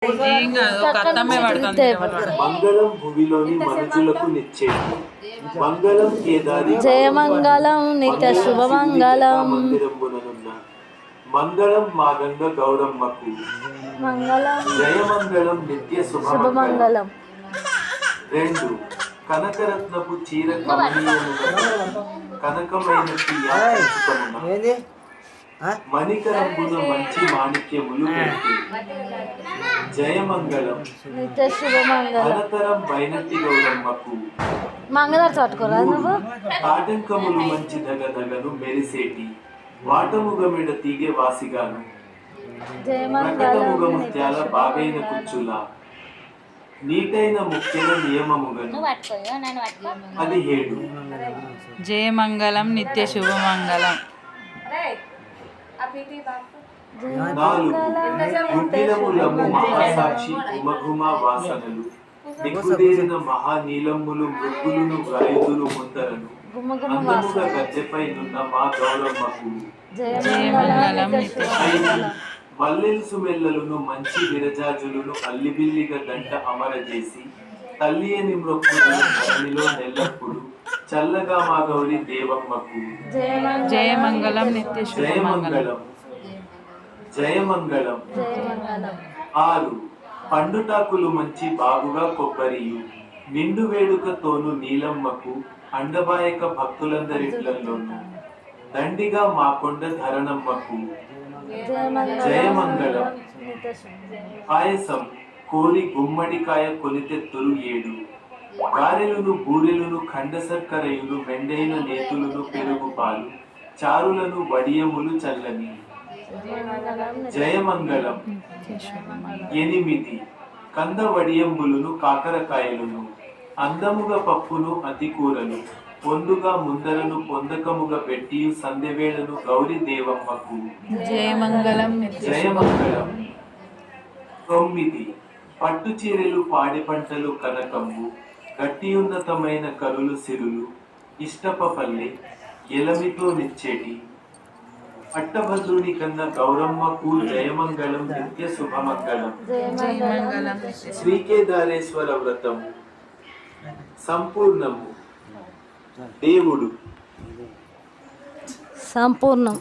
ఏం కాదు, ఒక అత్తమ్మే పడుతుంది. మంగళం భువిలోని మనుజులకు నిచ్చేది మంగళం కేదారి జయమంగళం నిత్య శుభమంగళం మందిరంబుననున్న మంగళం మాగంగ గౌరమ్మకు మంగళం జయమంగళం నిత్య శుభమంగళం. శుభమంగళం. 2 కనకరత్నపు చీర కమనీయముగా కనకమైనట్టి యాచించుకొనున్న మణికరంబున మంచి మాణిక్యములు పెట్టి జయమంగళం నిత్య శుభమంగళం. అనంతరం బైనట్టి గౌరమ్మకు మంగళారు చట్టుకోరా నువ్వు ఆటంకములు మంచి దగదగను మెరిసేటి వాటముగమిడ తీగే వాసిగాను ప్రకటముగ ముత్యాల బాగైన కుచ్చుల నీటైన ముఖ్యన నియమముగను 17 జయమంగళం నిత్య శుభమంగళం. 4 గుడ్డిలములము మహాసాక్షి గుమఘుమ వాసనలు దిక్కుదేరిన మహానీలమ్ములు మృగ్గులును గాయతులు ముందరను అందముగా గద్దెపై నున్న మా గౌరమ్మకు జయమంగళం నిత్య 5 మల్లెలుసు మెల్లలును మంచి విరజాజులను అల్లిబిల్లిగా దంట అమరజేసి తల్లి అని మ్రొక్కులను ధరణిలో నెల్లప్పుడు చల్లగా మా గౌరి దేవమ్మకు జయమంగళం నిత్య శుభమంగళం. జయమంగళం. 6 పండుటాకులు మంచి బాగుగా కొబ్బరియు నిండు వేడుకతోను నీలమ్మకు అండబాయక భక్తులందరిట్లలోను దండిగా మాకొండ ధరణమ్మకు జయమంగళం. పాయసం కోరి గుమ్మడికాయ కొనితెత్తులు 7 గారెలును బూరెలును ఖండ సర్కరయులు మెండైన నేతులను పెరుగు పాలు చారులను వడియములు చల్లని జయమంగళం. 8 కంద వడియంబులును కాకరకాయలును అందముగా పప్పును అతికూరలు పొందుగా ముందరను పొందకముగా పెట్టి సంధ్యవేళను గౌరీ దేవమ్మకు జయమంగళం జయమంగళం. 9 పట్టు చీరెలు పాడి పంటలు కనకంబు గట్టియున్నతమైన కరులు సిరులు ఇష్టపపల్లె ఎలమితో నిచ్చేటి పట్టభద్రుని కన్న గౌరమ్మకు జయమంగళం నిత్య శుభమంగళం. జయమంగళం శ్రీకేదారేశ్వర వ్రతము సంపూర్ణము దేవుడు సంపూర్ణం.